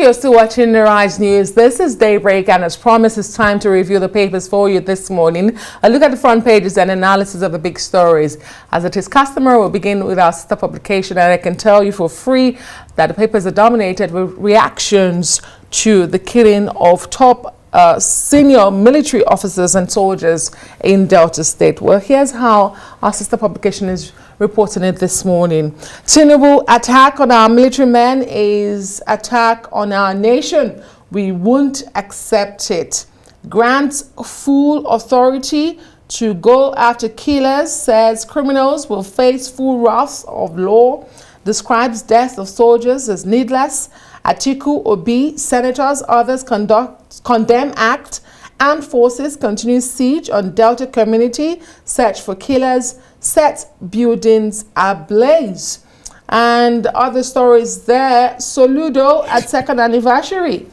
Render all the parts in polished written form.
you're still watching the Rise News. This is Daybreak, and as promised, it's time to review the papers for you this morning. A look at the front pages and analysis of the big stories. As it is customary, we'll begin with our sister publication, and I can tell you for free that the papers are dominated with reactions to the killing of top senior military officers and soldiers in Delta State. Well, here's how our sister publication is reporting it this morning. Tinubu, attack on our military men is attack on our nation. We won't accept it. Grants full authority to go after killers, says criminals will face full wrath of law. Describes death of soldiers as needless. Atiku, Obi, senators, others condemn act. Armed forces continue siege on Delta community. Search for killers. Set buildings ablaze. And other stories there. Soludo at second anniversary.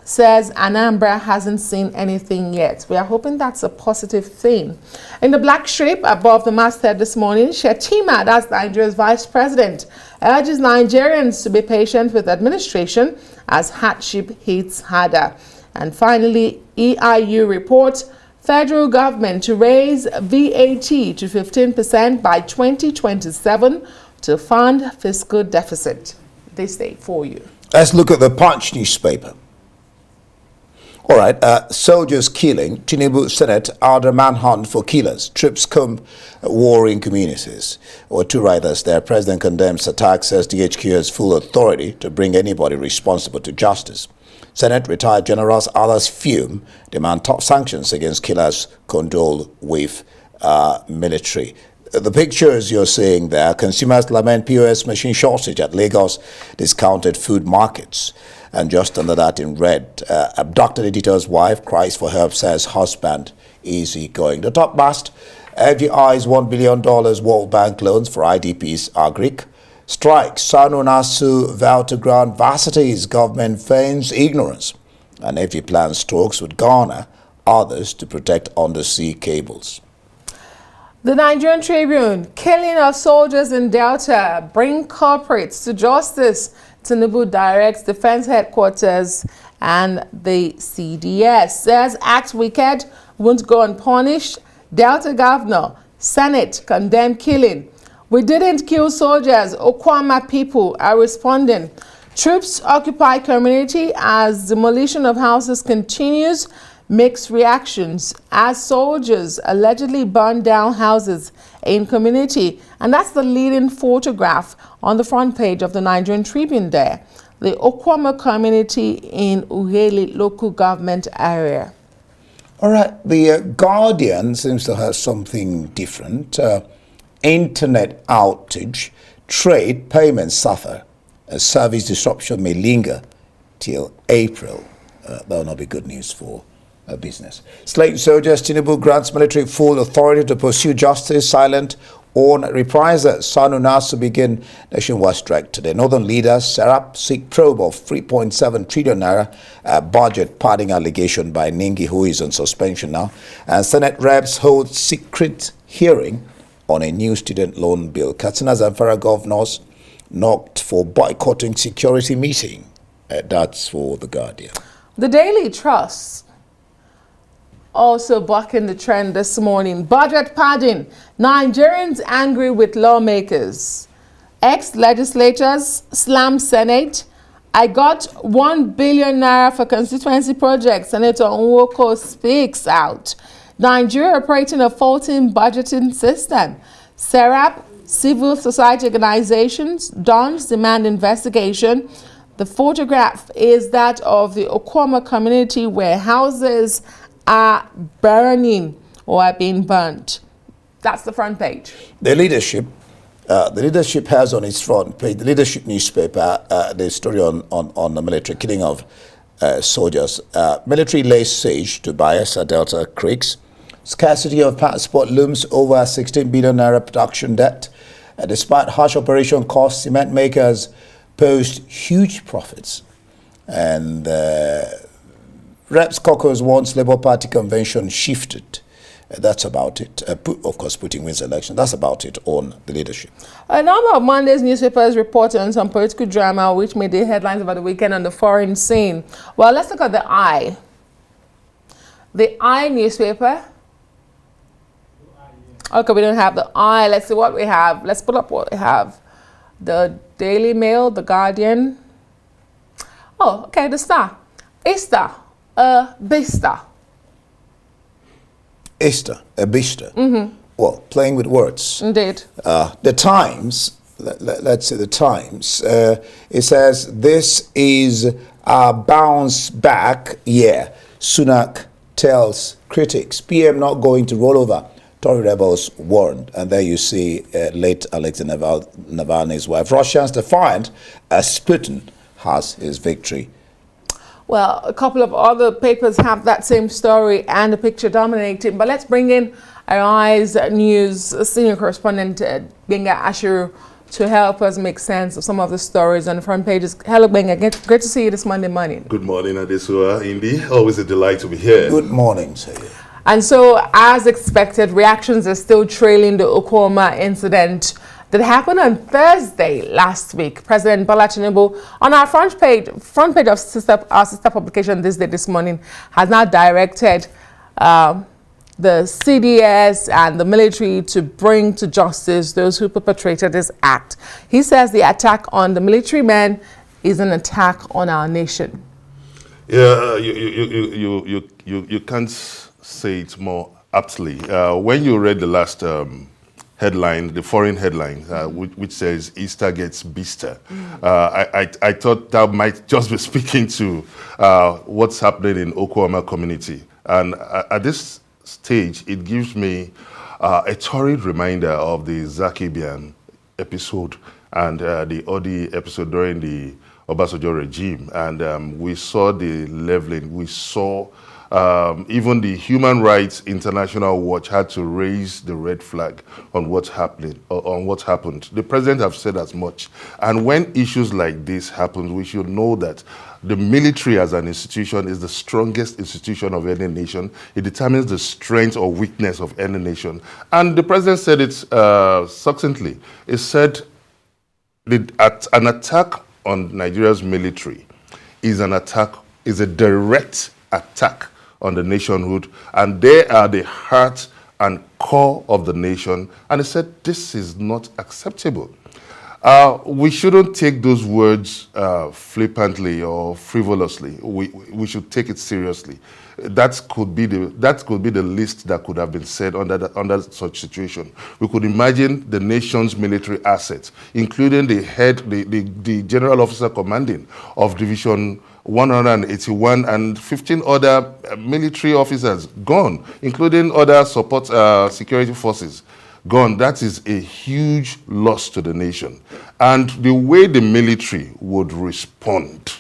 Says Anambra hasn't seen anything yet. We are hoping that's a positive thing. In the black strip above the masthead this morning, Shetima, that's Nigeria's vice president, urges Nigerians to be patient with administration as hardship hits harder. And finally, EIU report, federal government to raise VAT to 15% by 2027 to fund fiscal deficit. This day for you. Let's look at the Punch newspaper. All right, soldiers killing, Tinubu Senate order manhunt for killers, troops comb warring communities. Or two writers there, President condemns attack, says DHQ has full authority to bring anybody responsible to justice. Senate retired generals, others fume, demand top sanctions against killers, condole with military. The pictures you're seeing there, consumers lament POS machine shortage at Lagos discounted food markets. And just under that in red, abducted editor's wife cries for help, says husband easy going. The top mast, FDI's $1 billion World Bank loans for IDPs are Greek. Strike, Sanu Nasu vow to grant varsities, government feigns ignorance. And FD plans talks with Ghana, others to protect undersea cables. The Nigerian Tribune, killing of soldiers in Delta, bring culprits to justice. Tinubu directs Defense Headquarters and the CDS. Says act wicked, won't go unpunished. Delta Governor, Senate condemn killing. We didn't kill soldiers, Okwama people are responding. Troops occupy community as demolition of houses continues. Mixed reactions as soldiers allegedly burned down houses in community. And that's the leading photograph on the front page of the Nigerian Tribune there. The Okwama community in Uheli local government area. All right, the Guardian seems to have something different. Internet outage, trade payments suffer. A service disruption may linger till April. That will not be good news for business. Slate soldiers, Tinubu grants military full authority to pursue justice, silent on reprisals. Sanu Nasu begin nationwide strike today. Northern leaders, Serap, seek probe of 3.7 trillion naira budget padding allegation by Ningi, who is on suspension now. And Senate reps hold secret hearing on a new student loan bill. Katsina Zamfara governors knocked for boycotting security meeting. That's for the Guardian. The Daily Trust also bucking the trend this morning. Budget padding. Nigerians angry with lawmakers. Ex-legislators slam Senate. I got 1 billion naira for constituency projects. Senator Nwoko speaks out. Nigeria operating a faulty budgeting system. Serap, civil society organizations, dons demand investigation. The photograph is that of the Okwama community where houses are burning or are being burnt. That's the front page. The leadership has on its front page, the leadership newspaper, the story on the military killing of soldiers. Military lays siege to Bayelsa Delta creeks. Scarcity of passport looms over 16 billion naira production debt. Despite harsh operation costs, cement makers post huge profits. And Reps Caucus wants Labour Party convention shifted. That's about it. Of course, Putin wins the election. That's about it on the leadership. A number of Monday's newspapers reported on some political drama which made the headlines over the weekend on the foreign scene. Well, let's look at the Eye. The Eye newspaper. Okay, we don't have the Eye. Let's see what we have. Let's pull up what we have. The Daily Mail, The Guardian. Oh, okay, the Star. Easter, Bista. Easter, a bista. Well, playing with words. Indeed. The Times, let's say the Times, it says this is a bounce back year. Sunak tells critics, PM not going to roll over. Tory rebels warned. And there you see late Alexei Navalny's wife. Russians defiant as Putin has his victory. Well, a couple of other papers have that same story and the picture dominating. But let's bring in our Eyes News senior correspondent, Benga Ashiru, to help us make sense of some of the stories on the front pages. Hello, Benga. Great to see you this Monday morning. Good morning, Adesua. Indy, always a delight to be here. Good morning, sir. And so, as expected, reactions are still trailing the Oklahoma incident that happened on Thursday last week. President Bola Tinubu, on our front page of our sister publication this morning, has now directed the CDS and the military to bring to justice those who perpetrated this act. He says the attack on the military men is an attack on our nation. Yeah, you can't say it more aptly. When you read the last headline, the foreign headline, which says Easter gets Bista, I thought that might just be speaking to what's happening in Oklahoma community. And at this stage, it gives me a torrid reminder of the Zakibian episode and the Odi episode during the Obasanjo regime. And we saw the leveling, we saw even the Human Rights International Watch had to raise the red flag on what's happening, on what happened. The president have said as much. And when issues like this happen, we should know that the military as an institution is the strongest institution of any nation. It determines the strength or weakness of any nation. And the president said it succinctly. He said that an attack on Nigeria's military is a direct attack on the nationhood, and they are the heart and core of the nation. And he said this is not acceptable. We shouldn't take those words flippantly or frivolously. We should take it seriously. That could be the list that could have been said under such situation. We could imagine the nation's military assets, including the head, the general officer commanding of Division 181 and 15 other military officers gone, including other support security forces gone. That is a huge loss to the nation. And the way the military would respond,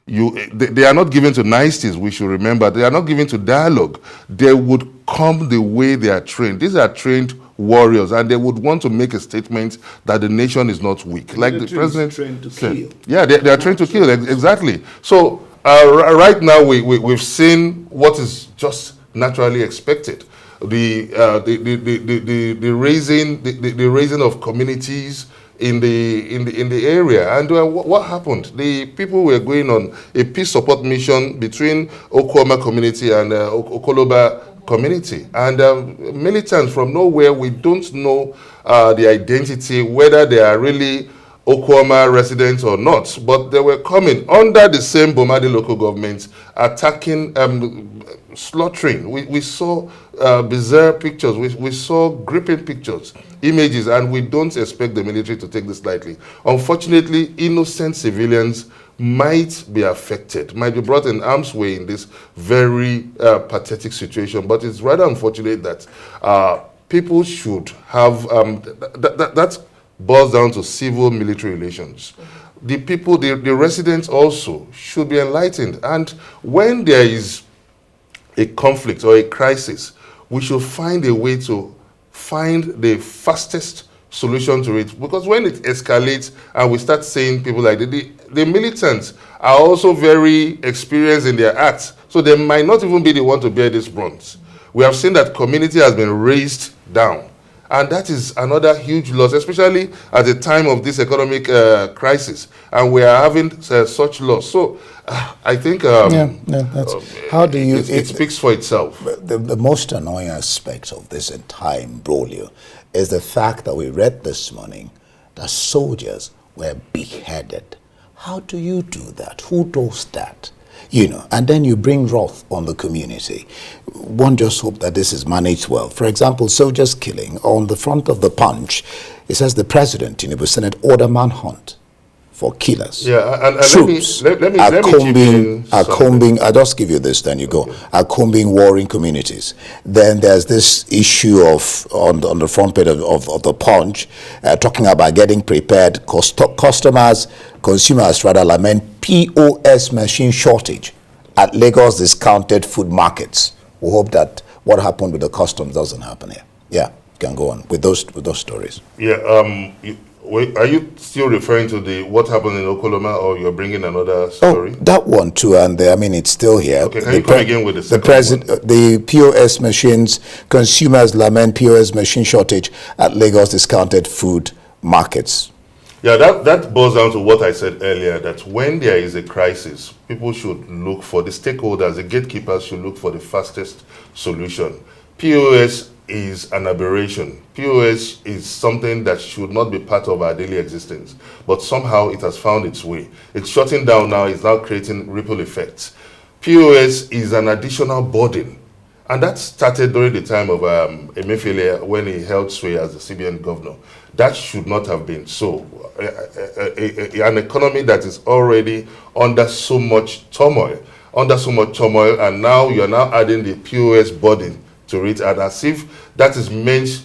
they are not given to niceties, we should remember. They are not given to dialogue. They would come the way they are trained. These are trained warriors, and they would want to make a statement that the nation is not weak. Like the president trained to said. kill. Yeah, they are trained to kill, exactly. So right now we've seen what is just naturally expected. The raising of communities in the area. And what happened? The people were going on a peace support mission between Oklahoma community and Okoloba community, and militants from nowhere. We don't know the identity, whether they are really Oklahoma residents or not, but they were coming under the same Bomadi local government, attacking, slaughtering. We saw bizarre pictures, we saw gripping pictures, images, and we don't expect the military to take this lightly. Unfortunately, innocent civilians might be affected, might be brought in harm's way in this very pathetic situation, but it's rather unfortunate that people should have, that boils down to civil-military relations. The people, the residents also should be enlightened. And when there is a conflict or a crisis, we should find a way to find the fastest solution to it. Because when it escalates and we start saying people like the militants are also very experienced in their acts, so they might not even be the one to bear this brunt. we have seen that community has been raised down. And that is another huge loss, especially at the time of this economic crisis. And we are having such loss. So I think that's, how do you... It speaks for itself. The most annoying aspect of this entire imbroglio is the fact that we read this morning that soldiers were beheaded. How do you do that? Who does that? You know, and then you bring wrath on the community. One just hope that this is managed well. For example, soldiers killing, on the front of the Punch, it says the president, Tinubu, Senate order manhunt for killers. Yeah, and troops let me are combing, I'll just give you this, then you go, okay. Are combing warring communities. Then there's this issue of, on the front page of the Punch, talking about getting prepared. Consumers rather lament POS machine shortage at Lagos discounted food markets. We hope that what happened with the customs doesn't happen here. Yeah, you can go on with those stories. Yeah, are you still referring to what happened in Okoloma, or you're bringing another story? Oh, that one too, and I mean it's still here. Okay, can you come again with the second one? The POS machines, consumers lament POS machine shortage at Lagos discounted food markets. Yeah, that boils down to what I said earlier, that when there is a crisis, people should look for, the stakeholders, the gatekeepers should look for the fastest solution. POS is an aberration. POS is something that should not be part of our daily existence, but somehow it has found its way. It's shutting down now, it's now creating ripple effects. POS is an additional burden, and that started during the time of Emefiele when he held sway as the CBN governor. That should not have been so. An economy that is already under so much turmoil, and now you're now adding the POS burden to it, and as if that is meant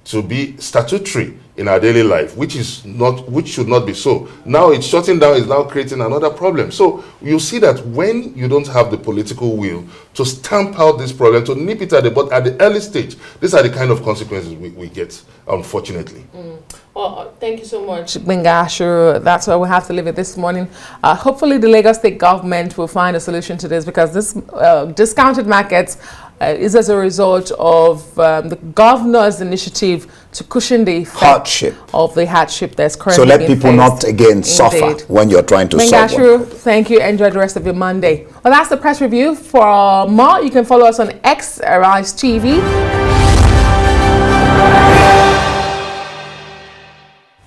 to be statutory in our daily life, which should not be so. Now it's shutting down, is now creating another problem. So you see that when you don't have the political will to stamp out this problem, to nip it at the early stage, these are the kind of consequences we get, unfortunately. Well, thank you so much, Gbenga Ashiru. That's where we have to leave it this morning. Hopefully the Lagos State government will find a solution to this, because this discounted markets is as a result of the governor's initiative to cushion the hardship of the hardship that's currently so let people not again suffer when you're trying to solve it. Thank you. Enjoy the rest of your Monday. Well, that's the press review. For more, you can follow us on X Arise TV.